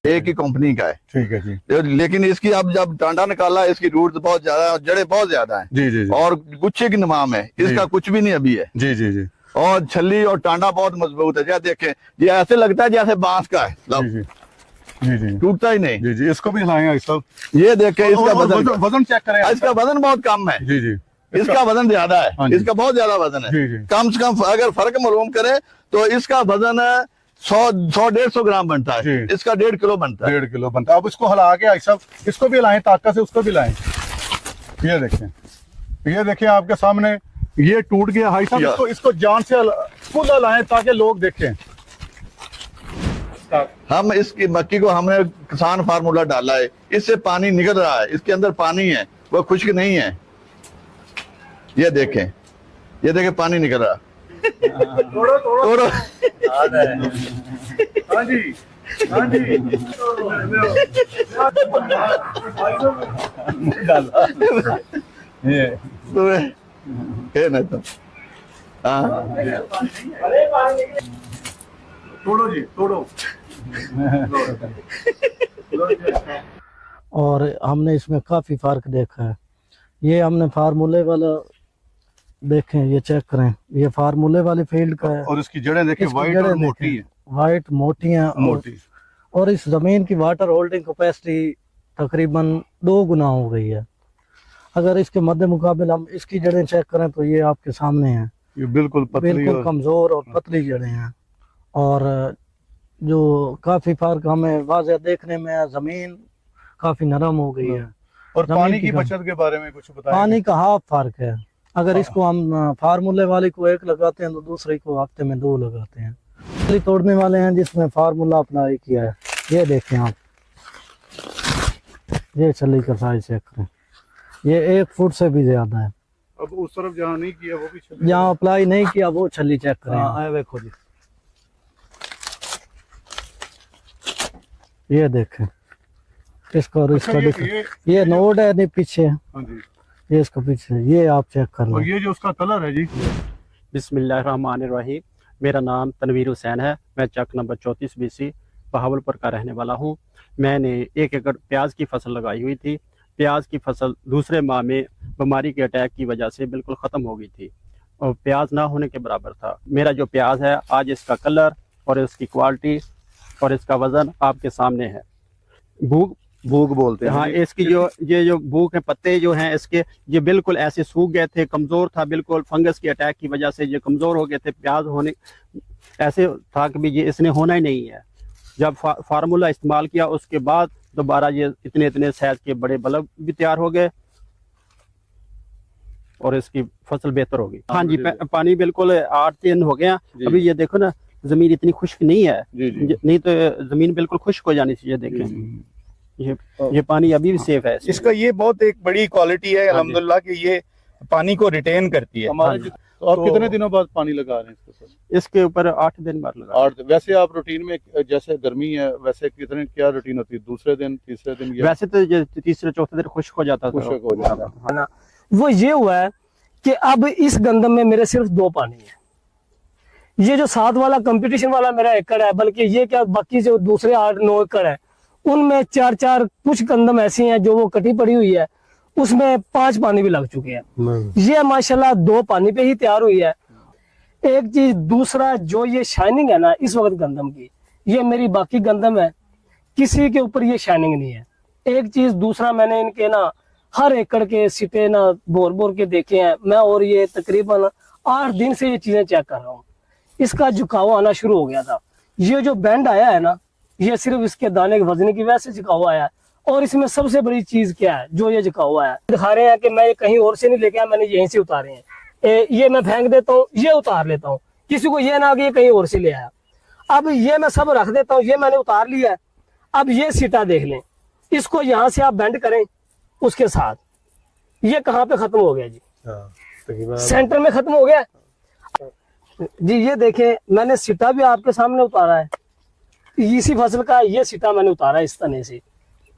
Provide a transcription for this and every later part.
एक ही कंपनी का है। ठीक है जी। लेकिन इसकी अब जब टांडा निकाला, इसकी रूट बहुत ज्यादा, जड़ें बहुत ज्यादा है जी जी जी। और गुच्छे की नमाम है, इसका कुछ भी नहीं अभी है। जी जी जी। और छल्ली और टांडा बहुत मजबूत है। जैसे देखें, ये ऐसे लगता है जैसे बांस का है, जी जी जी जी। टूटता ही नहीं। जी जी। इसको भी हिलाएंगे सब। ये देखें, इसका वजन चेक करें। इसका वजन बहुत कम है। जी जी। इसका वजन ज्यादा है, हाँ जी। इसका बहुत ज्यादा वजन है। जी जी। कम से कम अगर फर्क मालूम करें तो इसका वजन 100-150 ग्राम बनता है, इसका 1.5 किलो बनता है। 1.5 किलो बनता है। अब इसको हिला के सब, इसको भी हिलाएं, ताकत से उसको भी लाएं। ये देखें, ये देखिए आपके सामने ये टूट गया। हाई साहब इसको जान से फुल हिलाएं ताकि लोग देखें। हम इसकी मक्की को हमने किसान फार्मूला डाला है, इससे पानी निकल रहा है, इसके अंदर पानी है, वो खुश्क नहीं है। ये देखें, ये देखें, पानी निकल रहा। तोड़ो तोड़ो तोड़ो। हाँ जी हाँ जी। ये ना तो हाँ, तोड़ो जी तोड़ो। और हमने इसमें काफ़ी फ़र्क देखा है। ये हमने फार्मूले वाला देखें, ये चेक करें, ये फार्मूले वाली फील्ड का है। और इसकी जड़ें देखें, वाइट और मोटी है। वाइट मोटी हैं मोटी। और इस ज़मीन की वाटर होल्डिंग कैपेसिटी तकरीबन 2 गुना हो गई है। अगर इसके मद्दे मुकाबले हम इसकी जड़ें चेक करें तो ये आपके सामने हैं, ये बिल्कुल पतली, बिल्कुल कमज़ोर और पतली जड़ें हैं। और जो काफ़ी फ़र्क हमें वाज़ह देखने में है, ज़मीन काफ़ी नरम हो गई है। और पानी की बचत के बारे में कुछ बताएं। पानी का हाफ फ़र्क है। अगर इसको हम फार्मूले वाले को 1 लगाते हैं तो दूसरे को हफ्ते में 2 लगाते हैं। छल्ली तोड़ने वाले हैं जिसमें फार्मूला अप्लाई किया है। ये देखें आप, ये छल्ली का साइज चेक करें, ये 1 फुट से भी ज्यादा है। अब उस तरफ जहाँ नहीं किया वो भी, जहाँ अप्लाई नहीं किया वो छल्ली चेक करें। देखो जी, ये देखें इसका और इसका ये नोड है नहीं पीछे। हाँ जी। ये इसका पीछे, ये आप चेक कर लो। और ये जो उसका कलर है जी। बिस्मिल्लाहिर्रहमानिर्रहीम। मेरा नाम तनवीर हुसैन है। मैं चक नंबर 34 BC बहावलपुर का रहने वाला हूँ। मैंने 1 एकड़ प्याज की फसल लगाई हुई थी। प्याज की फसल दूसरे माह में बीमारी के अटैक की वजह से बिल्कुल ख़त्म हो गई थी और प्याज ना होने के बराबर था। मेरा जो प्याज है आज इसका कलर और इसकी क्वालिटी और इसका वज़न आपके सामने है। भूख बोलते हैं। हाँ, इसकी ये जो भूख है, पत्ते जो हैं इसके, ये बिल्कुल ऐसे सूख गए थे, कमज़ोर था, बिल्कुल फंगस के अटैक की वजह से ये कमज़ोर हो गए थे। प्याज होने ऐसे था कि भी ये इसने होना ही नहीं है। जब फार्मूला इस्तेमाल किया उसके बाद दोबारा ये इतने साइज के बड़े बल्ब भी तैयार हो गए और इसकी फसल बेहतर हो गई। हाँ जी, पानी बिल्कुल 8 दिन हो गया। अभी ये देखो ना, जमीन इतनी खुश्क नहीं है। नहीं तो जमीन बिल्कुल खुश्क हो जानी चाहिए। देखें, ये पानी अभी भी सेफ है। इसका ये बहुत एक बड़ी क्वालिटी है अल्हम्दुलिल्लाह कि ये पानी को रिटेन करती है। तो आप कितने दिनों बाद पानी लगा रहे हैं इसको सर? इसके ऊपर 8 दिन बाद लगा। 8। वैसे आप रूटीन में, जैसे गर्मी है वैसे कितने, क्या रूटीन होती है? दूसरे दिन, तीसरे दिन? वैसे तो तीसरे चौथे दिन खुश्क हो जाता था। खुश्क हो जाता है ना। वो ये हुआ है कि अब इस गंदम में मेरे सिर्फ 2 पानी है। ये जो 7 वाला कंपटीशन वाला मेरा एकड़ है, बल्कि ये क्या बाकी जो दूसरे 8-9 एकड़ है उनमें 4-4 कुछ गंदम ऐसी हैं जो वो कटी पड़ी हुई है, उसमें 5 पानी भी लग चुके हैं। ये माशाल्लाह 2 पानी पे ही तैयार हुई है। एक चीज, दूसरा जो ये शाइनिंग है ना इस वक्त गंदम की, ये मेरी बाकी गंदम है, किसी के ऊपर ये शाइनिंग नहीं है। एक चीज, दूसरा मैंने इनके ना हर एकड़ के सिटे ना बोर के देखे हैं मैं, और ये तकरीबन 8 दिन से ये चीजें चेक कर रहा हूँ। इसका झुकाव आना शुरू हो गया था। ये जो बैंड आया है ना, ये सिर्फ इसके दाने के वजन की वजह से झुकाव आया है। और इसमें सबसे बड़ी चीज क्या है जो ये झुकाव आया है, दिखा रहे हैं कि मैं ये कहीं और से नहीं लेके आया, मैंने यहीं से उतारे हैं। ये मैं फेंक देता हूँ, ये उतार लेता हूँ, किसी को ये ना कि ये कहीं और से ले आया। अब ये मैं सब रख देता हूँ, ये मैंने उतार लिया है। अब ये सीटा देख लें, इसको यहाँ से आप बेंड करें उसके साथ, ये कहाँ पे खत्म हो गया जी? सेंटर में खत्म हो गया जी। ये देखें, मैंने सीटा भी आपके सामने उतारा है, इसी फसल का ये सीटा मैंने उतारा है इस तने से।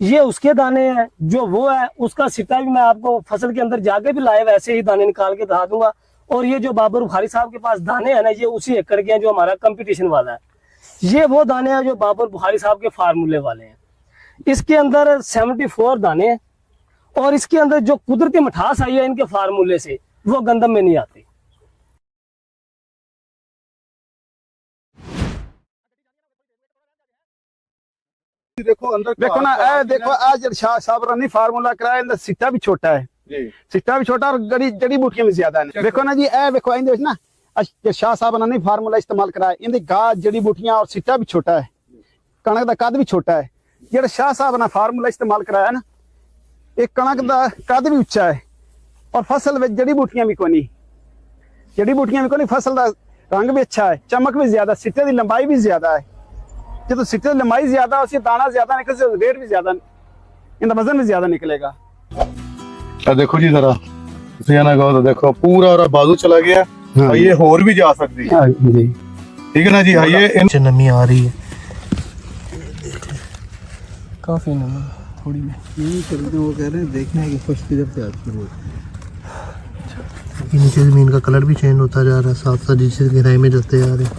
ये उसके दाने हैं, जो वो है उसका सीटा भी मैं आपको फसल के अंदर जाके भी लाए वैसे ही दाने निकाल के दिखा दूंगा। और ये जो बाबर बुखारी साहब के पास दाने हैं ना, ये उसी एकड़ के हैं जो हमारा कंपटीशन वाला है। ये वो दाने हैं जो बाबर बुखारी साहब के फार्मूले वाले हैं। इसके अंदर 74 दाने हैं और इसके अंदर जो कुदरती मिठास आई है इनके फार्मूले से, वो गंदम में नहीं आती। देखो अंदर देखो ना ए देखो आज शाह साहब ने फार्मूला कराया, इंदा सिट्टा भी छोटा है जी, सिट्टा भी छोटा और जड़ी बूटियां भी ज्यादा है। देखो ना जी ए देखो इंदे ना शाह साहब ने फार्मूला इस्तेमाल कराया, इंदी गा जड़ी बूटियां और सिट्टा भी छोटा है, कणक दा कद भी छोटा है। जेड़ा शाह साहब ने फार्मूला इस्तेमाल कराया ना, एक कणक दा कद भी उच्चा है और फसल में जड़ी बूटियां भी कोनी, जड़ी बूटियां भी कोनी, फसल दा रंग भी अच्छा है, चमक भी ज्यादा, सिट्टे दी लंबाई भी ज्यादा है। जो सिट्टे की लंबाई ज्यादा उससे दाना ज्यादा निकले, रेट भी ज्यादा, इनका वजन भी ज्यादा निकलेगा। देखो जी जरा ना कहो तो देखो पूरा और बाजू चला गया। हाँ, ये और भी जा सकती है जी, ठीक है ना जी। हाँ, ये नमी आ रही है, काफी नमी थोड़ी में वो कह रहे हैं देखना है कि फर्स्ट किधर से आती है। नीचे जमीन का कलर भी चेंज होता जा रहा है, साथ साथ जिस गहराई में जाते जा रहे हैं।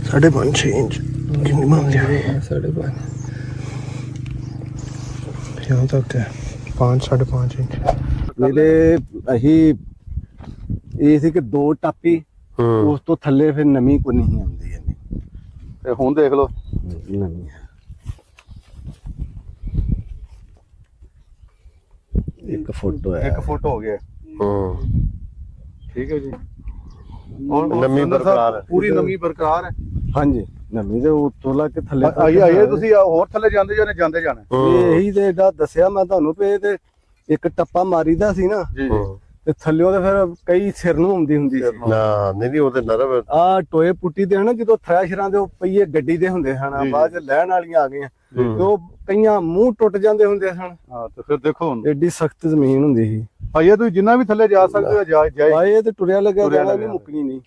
5.5 इंच 5.5 यहाँ तक है, 5.5 इंच। मेरे अही ਇਹ ਸੀ ਕਿ 2 ਟਾਪੀ ਉਸ ਤੋਂ ਥੱਲੇ ਫਿਰ ਨਮੀ ਕੋ ਨਹੀਂ ਆਉਂਦੀ ਹੈ। ਤੇ ਹੁਣ ਦੇਖ ਲਓ ਨਮੀ ਇੱਕ ਫੋਟੋ ਹੈ, एक फुट हो गया, ठीक है जी। और नमी बरकरार है, पूरी नमी बरकरार है। ਹਾਂਜੀ ਨਮੀ ਦੇ ਉੱਤੋਂ ਲਾ ਕੇ ਥੱਲੇ ਆਈਏ ਤੁਸੀਂ ਹੋਰ ਥੱਲੇ ਜਾਂਦੇ ਜਾਂਦੇ ਜਾਣਾ। ਇਹੀ ਤੇ ਏਡਾ ਦੱਸਿਆ ਮੈਂ ਤੁਹਾਨੂੰ ਪਏ ਤੇ ਇੱਕ ਟੱਪਾ ਮਾਰੀਦਾ ਸੀ ਨਾ ਜੀ ਤੇ ਥੱਲਿਓਂ ਤੇ ਫਿਰ ਕਈ ਸਿਰ ਨੂੰ ਹੁੰਦੀ ਹੁੰਦੀ ਸੀ ਨਾ ਨਹੀਂ ਉਹ ਤੇ ਨਰਮ ਆ ਟੋਏ ਪੁੱਟੀ ਦੇ ਹਨ ਜਦੋਂ ਥ੍ਰੈਸ਼ਰਾਂ ਦੇ ਉਹ ਪਈਏ ਗੱਡੀ ਦੇ ਹੁੰਦੇ ਹਨ, ਬਾਅਦ ਚ ਲੈਣ ਵਾਲੀਆਂ ਆ ਗਈਆਂ ਤੇ ਉਹ ਕਈਆਂ ਮੂੰਹ ਟੁੱਟ ਜਾਂਦੇ ਹੁੰਦੇ ਸਨ। ਹਾਂ ਤੇ ਫਿਰ ਦੇਖੋ ਹੁਣ ਏਡੀ ਸਖਤ ਜ਼ਮੀਨ ਹੁੰਦੀ ਸੀ। ਆਈਏ ਤੁਸੀਂ ਜਿੰਨਾ ਵੀ ਥੱਲੇ ਜਾ ਸਕਦੇ ਹੋ ਜਾਏ। ਆਏ ਤੇ ਟੁਰਿਆ ਲੱਗਿਆ ਜਾਣਾ ਨਹੀਂ, ਮੁੱਕਣੀ ਨਹੀਂ।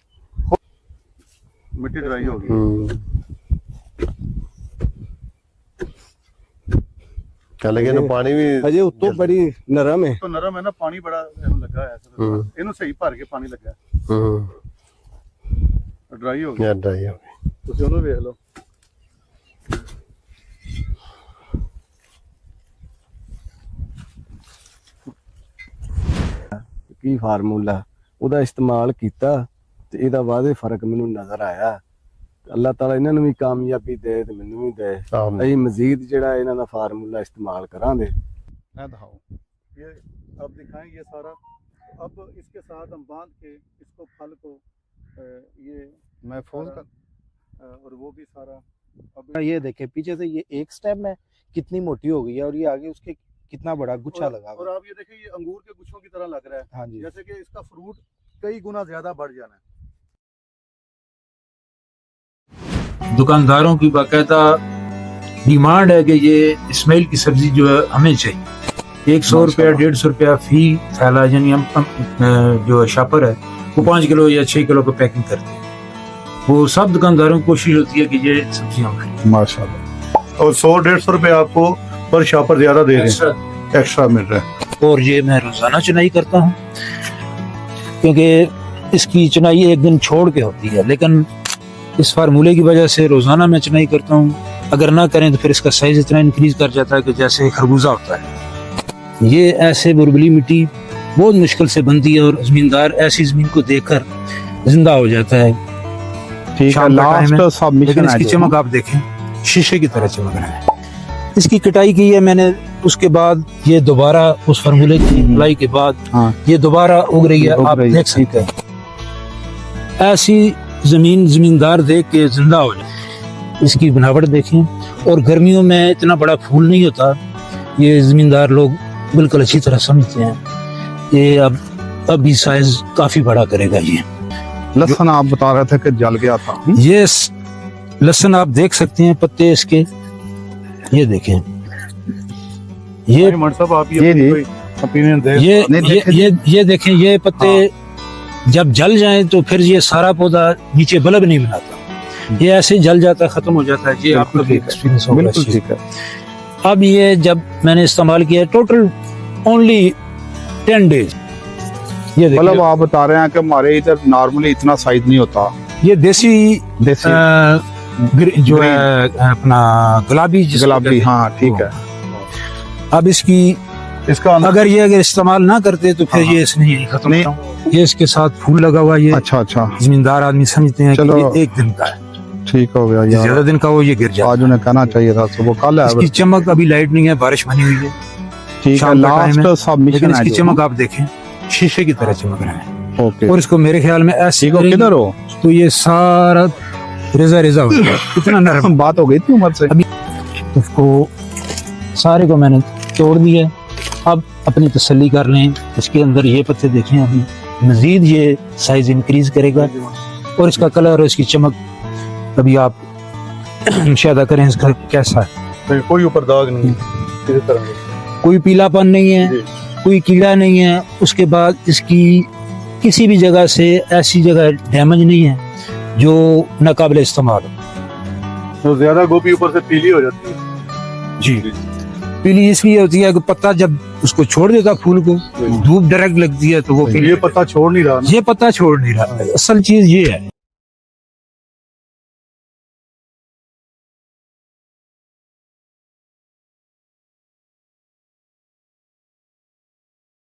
ਮਿੱਟੀ ਡਰਾਈ ਹੋ ਗਈ। ਲੇਕਿਨ ਪਾਣੀ ਵੀ ਅਜੇ ਉੱਤੋਂ ਬੜੀ ਨਰਮ ਹੈ, ਤੋਂ ਨਰਮ ਹੈ ਨਾ, ਪਾਣੀ ਬੜਾ ਇਹਨੂੰ ਲੱਗਾ ਹੋਇਆ, ਇਹਨੂੰ ਸਹੀ ਭਰ ਕੇ ਪਾਣੀ ਲੱਗਾ, ਡਰਾਈ ਹੋ ਗਿਆ। ਡਰਾਈ ਹੋ ਗਈ, ਤੁਸੀਂ ਉਹਨੂੰ ਵੇਖ ਲਓ। ਕੀ ਫਾਰਮੂਲਾ ਉਹਦਾ ਇਸਤੇਮਾਲ ਕੀਤਾ ਤੇ ਇਹਦਾ ਵਾਧੇ ਫਰਕ ਮੈਨੂੰ ਨਜ਼ਰ ਆਇਆ। अल्लाह ताला इन्हां नूं भी कामयाबी दे ते मैनूं भी दे। असीं मजीद जिहड़ा इन्हां दा फार्मूला इस्तेमाल करांगे। दिखाओ ये अब दिखाएं ये सारा। अब इसके साथ हम बांध के इसको फल को ये महफूज कर और वो भी सारा। अब ये देखे पीछे से ये एक स्टेम है कितनी मोटी हो गई है और ये आगे उसके कितना बड़ा गुच्छा लगा हुआ और आप ये देखिए ये अंगूर के गुच्छों की तरह लग रहा है। हाँ जी, जैसे कि इसका फ्रूट कई गुना ज्यादा बढ़ जाना है। दुकानदारों की बाकायदा डिमांड है कि ये इस्माइल की सब्जी जो है हमें चाहिए। 100 रुपया 150 रुपया फी थैला, यानी हम जो शॉपर है वो 5 किलो या 6 किलो को पैकिंग करते हैं। वो सब दुकानदारों की कोशिश होती है कि ये सब्जियां मिलें माशाल्लाह। और 100-150 रुपए आपको पर शॉपर ज्यादा दे रहे हैं, एक्स्ट्रा मिल रहा है। और ये मैं रोजाना चुनाई करता हूँ क्योंकि इसकी चुनाई एक दिन छोड़ के होती है, लेकिन इस फार्मूले की वजह से रोजाना मैं चुनाई करता हूँ। अगर ना करें तो फिर इसका साइज इतना इंक्रीज कर जाता है कि जैसे खरबूजा होता है। ये ऐसे बुरबली मिट्टी बहुत मुश्किल से बनती है और जमींदार ऐसी जमीन को देखकर जिंदा हो जाता है। ठीक है, लास्ट लेकिन इसकी चमक आप देखें, शीशे की तरह चमक रहा है। इसकी कटाई की है मैंने, उसके बाद ये दोबारा उस फार्मूले की अप्लाई के बाद ये दोबारा उग रही है, आप देख सकते हैं। ऐसी जमीन जमींदार देख के जिंदा हो जाए। इसकी बनावट देखें, और गर्मियों में इतना बड़ा फूल नहीं होता, ये जमींदार लोग बिल्कुल अच्छी तरह समझते हैं। ये अब भी साइज काफी बड़ा करेगा। ये लहसुन आप बता रहे थे कि जल गया था। ये लहसुन आप देख सकते हैं, पत्ते इसके ये देखें। ये साहब आप ये ओपिनियन दे। ये देखें, ये पत्ते जब जल जाए तो फिर ये सारा पौधा नीचे बल्ब नहीं बनाता, ये ऐसे ही जल जाता है, खत्म हो जाता है। ये आपका भी एक्सपीरियंस होगा। बिल्कुल ठीक है। अब ये जब मैंने इस्तेमाल किया टोटल ओनली 10 डेज। ये मतलब आप बता रहे हैं कि हमारे इधर नॉर्मली इतना साइज नहीं होता, ये देसी देसी जो है अपना गुलाबी गुलाबी, हाँ ठीक है। अब इसकी इसका अगर इस्तेमाल ना करते तो फिर ये इसने यही खत्म नहीं। होता। ये इसके साथ फूल लगा हुआ, ये अच्छा अच्छा, जमींदार आदमी समझते हैं कि चलो। ये एक दिन का है, ठीक हो गया ज्यादा यार, दिन का हो ये गिर जाए। आज उन्हें कहना चाहिए था सुबह, कल है इसकी चमक अभी लाइट नहीं है, बारिश बनी हुई है, ठीक है। शाम का टाइम लास्ट है, सबमिशन लेकिन है इसकी जो। चमक आप देखें शीशे की तरह चमक रहा है। ओके, और इसको मेरे ख्याल में ऐसे ठीक हो, करेंगे किधर हो? तो ये सारा रेजा रेजा हो गया, इतना नरम। बात हो गई थी उमर से। उसको सारे को मैंने तोड़ दिया। अब अपनी तसल्ली कर लें, इसके अंदर ये पत्ते देखें, अभी मजीद ये साइज इंक्रीज करेगा और इसका कलर और इसकी चमक अभी आप मुशाहिदा करें इसका कैसा है। कोई ऊपर दाग नहीं है किसी तरह का। कोई पीलापन नहीं है, कोई कीड़ा नहीं है, उसके बाद इसकी किसी भी जगह से ऐसी जगह डैमेज नहीं है जो नाकाबिल इस्तेमाल हो। तो ज्यादा गोभी ऊपर से पीली हो जाती है। जी, पीली इसलिए होती है कि पत्ता जब उसको छोड़ देता फूल को, धूप डायरेक्ट लगती है तो वो ये पत्ता छोड़ नहीं रहा ना। ये पत्ता छोड़ नहीं रहा। असल चीज ये है।